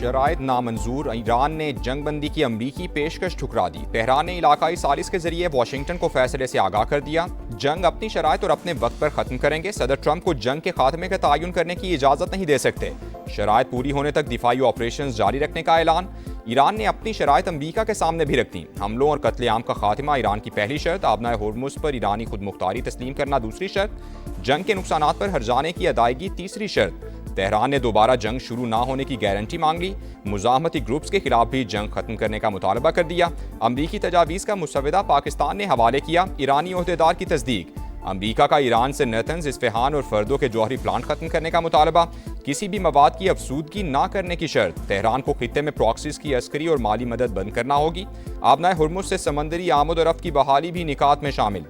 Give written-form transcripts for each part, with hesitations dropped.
शराइत नामंजूर, ईरान ने जंग बंदी की अमरीकी पेशकश ठुकरा दी। तेहरान ने इलाकाई सालिस के जरिए वाशिंगटन को फैसले से आगाह कर दिया। जंग अपनी शराइत और अपने वक्त पर खत्म करेंगे। सदर ट्रंप को जंग के खात्मे का तयन करने की इजाजत नहीं दे सकते। शराइत पूरी होने तक दिफाई ऑपरेशन जारी रखने का ऐलान। ईरान ने अपनी शराइत अमरीका के सामने भी रख दी। हमलों और कत्लेआम का खात्मा ईरान की पहली शर्त, आबनाए होर्मुज पर ईरानी खुद मुख्तारी तस्लीम करना दूसरी शर्त, जंग के नुकसानात पर हर्जाने की अदायगी तीसरी शर्त। तेहरान ने दोबारा जंग शुरू ना होने की गारंटी मांग ली। मुजाहमती ग्रुप्स के खिलाफ भी जंग खत्म करने का मुतालबा कर दिया। अमरीकी तजावीज़ का मुसवदा पाकिस्तान ने हवाले किया। ईरानी ओहदेदार की तस्दीक। अमरीका का ईरान से नेतन्स, इस्फहान और फर्दों के जौहरी प्लांट खत्म करने का मुतालबा। किसी भी मवाद की अफसूदगी ना करने की शर्त। तेहरान को खित्ते में प्रॉक्सीज की अस्करी और माली मदद बंद करना होगी। आबनाए हुर्मुज से समंदरी आमद और रफ्त की बहाली भी निकात में शामिल।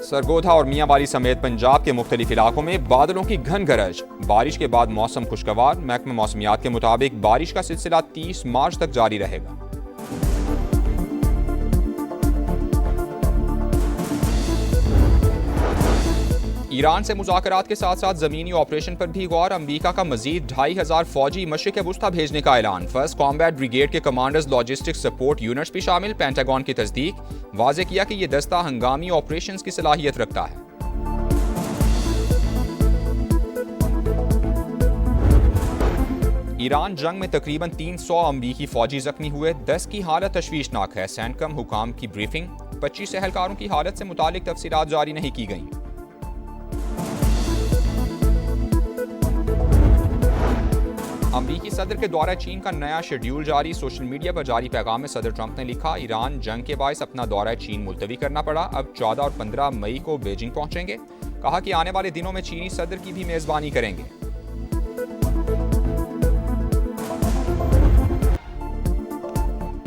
सरगोधा और मियांवाली समेत पंजाब के मुख्तलिफ इलाकों में बादलों की घन गरज। बारिश के बाद मौसम खुशगवार। महकमा मौसमियात के मुताबिक बारिश का सिलसिला 30 मार्च तक जारी रहेगा। ईरान से मुज़ाकरात के साथ साथ ज़मीनी ऑपरेशन पर भी गौर। अमरीका का मजीद 2500 फौजी मशरिक़ वुस्ता भेजने का ऐलान। फर्स्ट कॉम्बैट ब्रिगेड के कमांडर्स लॉजिस्टिक्स सपोर्ट यूनिट्स भी शामिल। पेंटागन की तस्दीक। वाज़े किया कि यह दस्ता हंगामी ऑपरेशंस की सलाहियत रखता है। ईरान जंग में तकरीबन 300 अमरीकी फौजी जख्मी हुए। 10 की हालत तशवीशनाक है। सैनकम हुकाम की ब्रीफिंग। 25 एहलकारों की हालत से मुतालिक तफसीलात जारी नहीं की गई। अमरीकी सदर के दौरा चीन का नया शेड्यूल जारी। सोशल मीडिया पर जारी पैगाम में सदर ट्रंप ने लिखा, ईरान जंग के बायस अपना दौरा चीन मुलतवी करना पड़ा। अब 14 और 15 मई को बीजिंग पहुंचेंगे। कहा कि आने वाले दिनों में चीनी सदर की भी मेजबानी करेंगे।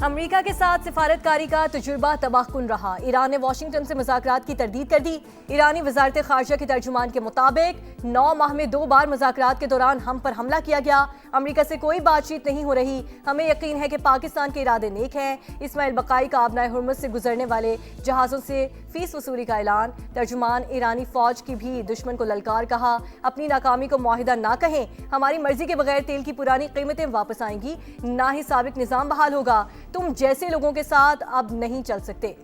अमेरिका के साथ सिफारतकारी का तजुर्बा तबाहकुन रहा। ईरान ने वाशिंगटन से मुज़ाकरात की तरदीद कर दी। ईरानी वज़ारत ख़ारजा के तर्जुमान के मुताबिक 9 माह में 2 बार मुज़ाकरात के दौरान हम पर हमला किया गया। अमेरिका से कोई बातचीत नहीं हो रही। हमें यकीन है कि पाकिस्तान के इरादे नेक हैं। इस्माइल बकाई का आबनाए हुर्मुज से गुजरने वाले जहाज़ों से फीस वसूली का ऐलान। तर्जुमान ईरानी फ़ौज की भी दुश्मन को ललकार। कहा, अपनी नाकामी को मुआहिदा ना कहें। हमारी मर्जी के बगैर तेल की पुरानी कीमतें वापस आएंगी, ना ही साबिक निज़ाम बहाल होगा। तुम जैसे लोगों के साथ अब नहीं चल सकते।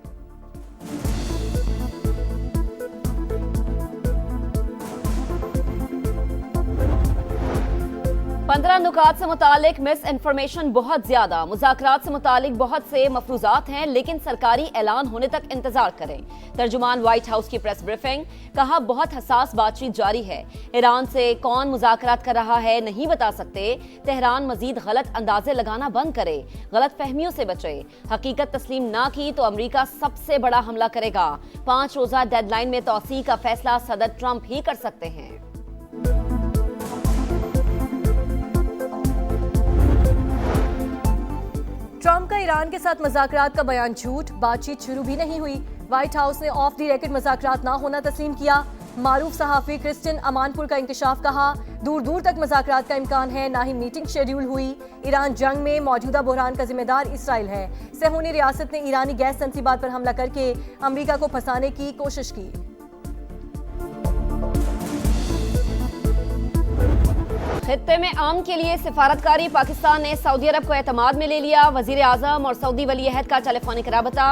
15 नुकात से मुतालिक मिस इन्फॉर्मेशन बहुत ज्यादा। मुज़ाकरात से मुतालिक बहुत से मफरूजात हैं, लेकिन सरकारी ऐलान होने तक इंतजार करें। तर्जुमान व्हाइट हाउस की प्रेस ब्रीफिंग। कहा, बहुत हसास बातचीत जारी है। ईरान से कौन मुज़ाकरात कर रहा है नहीं बता सकते। तेहरान मजीद गलत अंदाजे लगाना बंद करे, गलत फहमियों से बचे। हकीकत तस्लीम ना की तो अमरीका सबसे बड़ा हमला करेगा। 5 रोजा डेडलाइन में तौसीक का फैसला सदर ट्रंप ही कर सकते हैं। ट्रंप का ईरान के साथ मुज़ाकरात का बयान झूठ। बातचीत शुरू भी नहीं हुई। व्हाइट हाउस ने ऑफ द रेकॉर्ड मुज़ाकरात ना होना तस्लीम किया। मारूफ सहाफ़ी क्रिस्टियन अमानपुर का इंकशाफ। कहा, दूर दूर तक मुज़ाकरात का इम्कान है, ना ही मीटिंग शेड्यूल हुई। ईरान जंग में मौजूदा बहरान का जिम्मेदार इसराइल है। सहूनी रियासत ने ईरानी गैस तंसीबात पर हमला करके अमरीका को फंसाने की कोशिश की। खित्ते में आम के लिए सिफारतकारी। पाकिस्तान ने सऊदी अरब को एतमाद में ले लिया। वजीर आजम और सऊदी वली अहद का टेलीफोनिक राबता।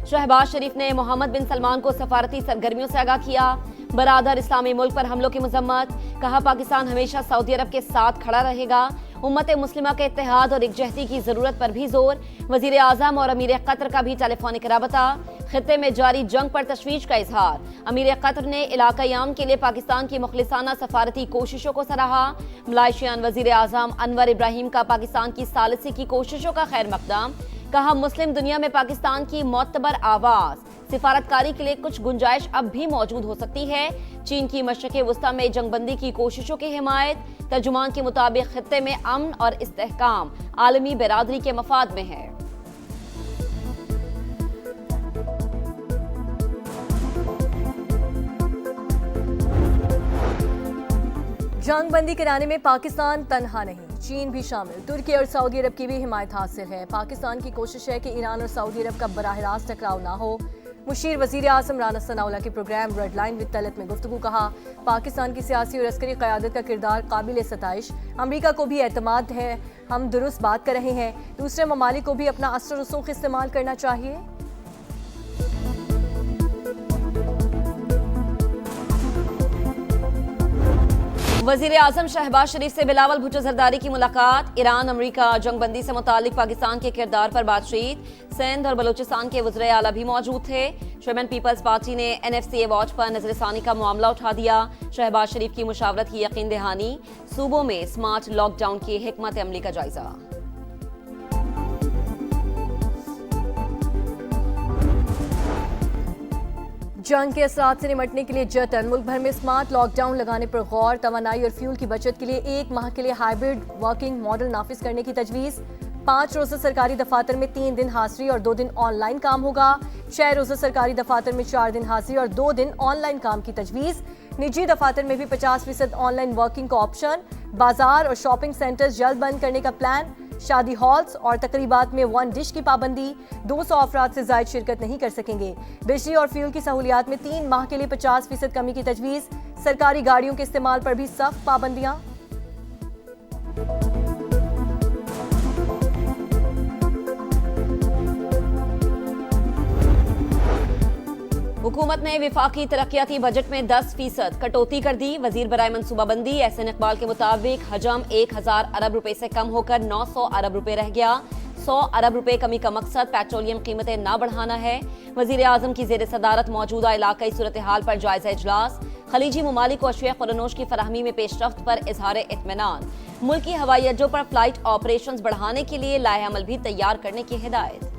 शहबाज शरीफ ने मोहम्मद बिन सलमान को सफारती सरगर्मियों से आगाह किया। बरादर इस्लामी मुल्क पर हमलों की मजम्मत। कहा, पाकिस्तान हमेशा सऊदी अरब के साथ खड़ा रहेगा। उम्मत मुस्लिमा के इत्तेहाद और एकजहती की जरूरत पर भी जोर। वजीर आजम और अमीर कतर का भी टेलीफोनिक राबता। खित्ते में जारी जंग पर तशवीश का इजहार। अमीर कतर ने इलाकाई आम के लिए पाकिस्तान की मुखलिसाना सफारती कोशिशों को सराहा। मलाइशियन वजीर आजम अनवर इब्राहिम का पाकिस्तान की सालिसी की कोशिशों का खैर मकदम। कहा, मुस्लिम दुनिया में पाकिस्तान की मोतबर आवाज। सिफारतकारी के लिए कुछ गुंजाइश अब भी मौजूद हो सकती है। चीन की मशरिक़ वस्ता में जंगबंदी की कोशिशों की हिमायत। तर्जुमान के मुताबिक खित्ते में अमन और इस्तेहकाम आलमी बिरादरी के मफाद में है। जंग बंदी कराने में पाकिस्तान तन्हा नहीं, चीन भी शामिल। तुर्की और सऊदी अरब की भी हिमायत हासिल है। पाकिस्तान की कोशिश है कि ईरान और सऊदी अरब का बराह रास्त टकराव ना हो। मुशीर वजीर आजम राना सनाउल्लाह के program red line with Talat में गुफ्तगू कहा, पाकिस्तान की सियासी और अस्करी क़यादत का किरदार काबिल सताइश। अमरीका को भी एतमाद है, हम दुरुस्त बात कर रहे हैं। दूसरे ममालिक को भी अपना अस्त्र रसूख इस्तेमाल करना चाहिए। वजीर आजम शहबाज शरीफ से बिलावल भुट्टो जरदारी की मुलाकात। ईरान अमरीका जंगबंदी से मुतालिक पाकिस्तान के किरदार पर बातचीत। सिंध और बलूचिस्तान के वज़ीर आला भी मौजूद थे। चेयरमैन पीपल्स पार्टी ने NFCA वॉच पर नजरसानी का मामला उठा दिया। शहबाज शरीफ की मुशावरत की यकीन दहानी। सूबों में स्मार्ट लॉकडाउन की हिकमत अमली का जायजा। जंग के असरात से निमटने के लिए जतन। मुल्क भर में स्मार्ट लॉकडाउन लगाने पर गौर। तवानाई और फ्यूल की बचत के लिए 1 माह के लिए हाइब्रिड वर्किंग मॉडल नाफिज करने की तजवीज़। 5 रोज़ा सरकारी दफातर में 3 दिन हाजिरी और 2 दिन ऑनलाइन काम होगा। 6 रोज़ा सरकारी दफातर में 4 दिन हाजिरी और 2 दिन ऑनलाइन काम की तजवीज़। निजी दफातर में भी 50% ऑनलाइन वर्किंग का ऑप्शन। बाजार और शॉपिंग सेंटर्स जल्द बंद करने का प्लान। शादी हॉल्स और तकरीबात में 1 डिश की पाबंदी। 200 अफराद से ज़ायद शिरकत नहीं कर सकेंगे। बिजली और फ्यूल की सहूलियात में 3 माह के लिए 50% कमी की तजवीज़। सरकारी गाड़ियों के इस्तेमाल पर भी सख्त पाबंदियां। हुकूमत ने विफाकी तरक्याती बजट में 10% कटौती कर दी। वजीर बराए मनसूबाबंदी एहसन इकबाल के मुताबिक हजम 1000 अरब रुपए से कम होकर 900 अरब रुपए रह गया। 100 अरब रुपए कमी का मकसद पेट्रोलियम कीमतें न बढ़ाना है। वजीर आजम की जेर सदारत मौजूदा इलाकाई सूरत हाल पर जायजा इजलास। खलीजी ममालिक को अशिया खुरनोश की फराहमी में पेशरफ्त पर इजहार इत्मीनान। मुल्की हवाई अड्डों पर फ्लाइट ऑपरेशंस बढ़ाने के लिए लाहे अमल भी तैयार करने की हिदायत।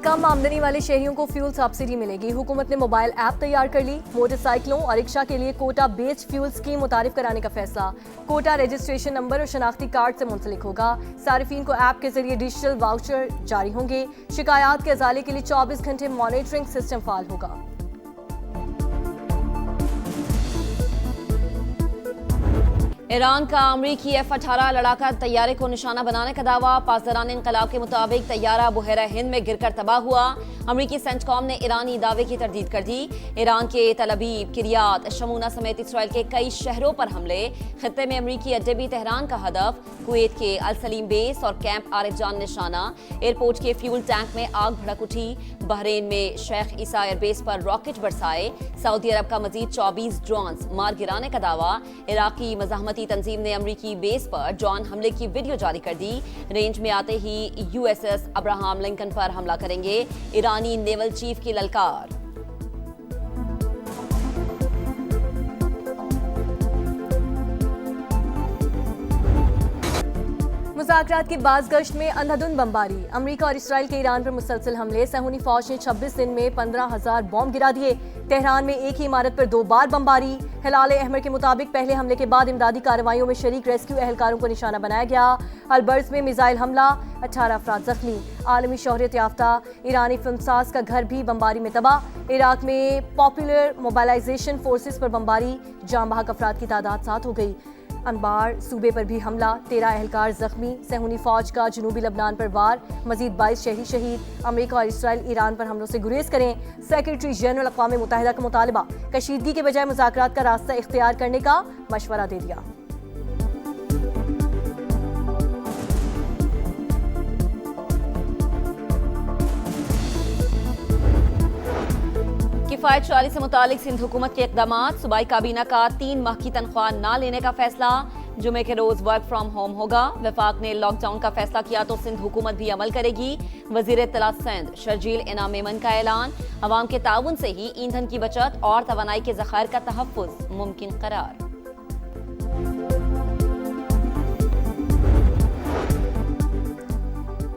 कम आमदनी वाले शहरियों को फ्यूल सब्सिडी मिलेगी। हुकूमत ने मोबाइल ऐप तैयार कर ली। मोटरसाइकिलों और रिक्शा के लिए कोटा बेस्ड फ्यूल स्कीम मुतारिफ कराने का फैसला। कोटा रजिस्ट्रेशन नंबर और शनाख्ती कार्ड से मुंसलिक होगा। सारिफीन को ऐप के जरिए डिजिटल वाउचर जारी होंगे। शिकायत के अजाले के लिए 24 घंटे मॉनिटरिंग सिस्टम फाल होगा। ईरान का अमरीकी F-18 लड़ाका तैयारे को निशाना बनाने का दावा। पासदारान इंकलाब के मुताबिक तैयारा बुहरा हिंद में गिरकर तबाह हुआ। अमरीकी सेंटकॉम ने ईरानी दावे की तरदीद कर दी। ईरान के तल अबीब, किरियात, शमूना समेत इसराइल के कई शहरों पर हमले। खित्ते में अमरीकी अड्डे भी तेहरान का हदफ। कुवैत के अल सलीम बेस और कैंप आरिफ जान निशाना। एयरपोर्ट के फ्यूल टैंक में आग भड़क उठी। बहरीन में शेख ईसा एयरबेस पर रॉकेट बरसाए। सऊदी अरब का मजीद 24 ड्रोन्स मार गिराने का दावा। इराकी मज़ाहमती तंजीम ने अमरीकी बेस पर ड्रोन हमले की वीडियो जारी कर दी। रेंज में आते ही USS अब्राहम लिंकन पर हमला करेंगे। ईरानी नेवल चीफ की ललकार। मुज़ाकरात की बाज़गश्त में अंधाधुंध बमबारी। अमरीका और इसराइल के ईरान पर मुसलसल हमले। सहूनी फौज ने 26 दिन में 15,000 बॉम्ब गिरा दिए। तेहरान में एक ही इमारत पर 2 बार बमबारी। हिलाल अहमर के मुताबिक पहले हमले के बाद इमदादी कार्रवाइयों में शरीक रेस्क्यू एहलकारों को निशाना बनाया गया। अलबर्ज में मिसाइल हमला, 18 अफराद जख्मी। आलमी शोहरत याफ्ता ईरानी फिल्मसाज का घर भी बमबारी में तबाह। इराक में पॉपुलर मोबाइलाइजेशन फोर्सेस पर बमबारी। जाम बहक अफराद की तादाद 7 हो गई। अनबार सूबे पर भी हमला, 13 एहलकार जख्मी। सहूनी फौज का जनूबी लबनान पर वार, मजीद 22 शहरी शहीद। अमेरिका और इसराइल ईरान पर हमलों से गुरेज करें। सेक्रेटरी जनरल अक़वाम मुत्तहिदा का मुतालबा, कशीदगी के बजाय मुज़ाकरात का रास्ता इख्तियार करने का मशवरा दे दिया। किफायत शारी से मुतालिक सिंध हुकूमत के इक़दामात। सूबाई काबीना का 3 माह की तनख्वाह न लेने का फैसला। जुमे के रोज वर्क फ्रॉम होम होगा। वफाक ने लॉकडाउन का फैसला किया तो सिंध हुकूमत भी अमल करेगी। वजीर इत्तलात सिंध शर्जील इनाम मेमन का ऐलान। अवाम के ताउन से ही ईंधन की बचत और तवानाई के ज़खायर का तहफ़्फ़ुज़ मुमकिन करार।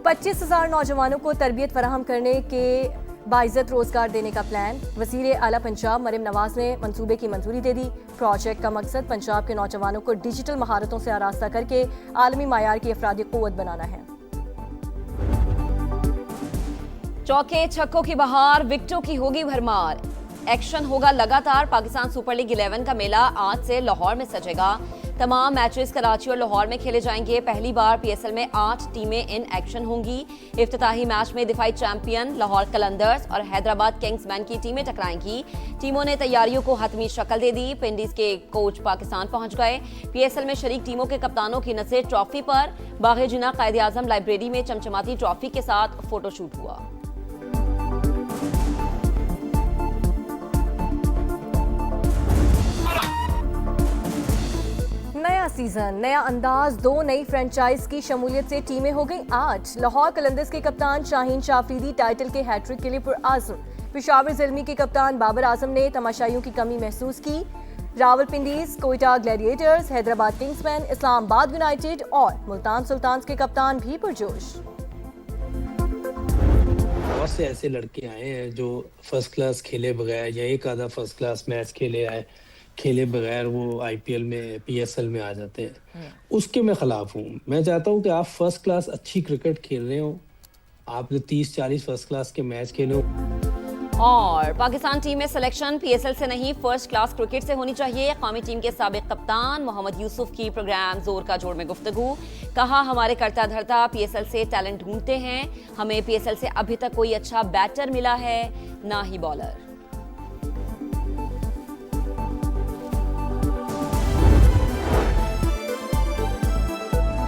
25,000 नौजवानों को तरबियत फराहम करने के बाइज़्ज़त रोजगार देने का प्लान। वज़ीर आला पंजाब मरियम नवाज ने मंसूबे की मंजूरी दे दी। प्रोजेक्ट का मकसद पंजाब के नौजवानों को डिजिटल महारतों से आरास्ता करके आलमी मायार की अफरादी क़ुव्वत बनाना है। चौके छक्कों की बहार, विकेटों की होगी भरमार। एक्शन होगा लगातार। पाकिस्तान सुपर लीग 11 का मेला आज से लाहौर में सजेगा। तमाम मैचेस कराची और लाहौर में खेले जाएंगे। पहली बार पीएसएल में 8 टीमें इन एक्शन होंगी। इफ्तिताही मैच में दिफाई चैंपियन लाहौर कलंदर्स और हैदराबाद किंग्समैन की टीमें टकराएंगी। टीमों ने तैयारियों को हतमी शक्ल दे दी। पिंडीज के कोच पाकिस्तान पहुंच गए। पीएसएल में शरीक टीमों के कप्तानों की नजर ट्रॉफी पर। बाग़े जिना कायदे आज़म लाइब्रेरी में चमचमाती ट्रॉफी के साथ फोटोशूट हुआ। नया सीजन, नया अंदाज, 2 नई फ्रेंचाइज की शमूलियत से टीमें हो गई 8। लाहौर कलंदर्स के कप्तान शाहीन शाफरीदी टाइटल के हैट्रिक के लिए पुरआज़म। पेशावर ज़िल्मी के कप्तान बाबर आजम ने तमाशाइयों की कमी महसूस की। Rawalpindiz, Quetta Gladiators, Hyderabad Kingsmen, Islamabad United और मुल्तान सुल्तान्स के कप्तान भी पुरजोश। बहुत से ऐसे लड़के आए हैं जो फर्स्ट क्लास खेले बगैर या एक आधा फर्स्ट क्लास मैच खेले बगैर वो आईपीएल में पीएसएल में आ जाते हैं। उसके मैं खिलाफ हूँ। मैं चाहता हूँ कि आप फर्स्ट क्लास अच्छी क्रिकेट खेल रहे हो, आप 30-40 फर्स्ट क्लास के मैच खेले हो। और पाकिस्तान टीम में सिलेक्शन पीएसएल से नहीं फर्स्ट क्लास क्रिकेट से होनी चाहिए। कौमी टीम के साबिक कप्तान मोहम्मद यूसुफ की प्रोग्राम जोर का जोड़ में गुफ्तगू। कहा, हमारे करता धरता पीएसएल से टैलेंट ढूंढते हैं। हमें पीएसएल से अभी तक कोई अच्छा बैटर मिला है ना ही बॉलर।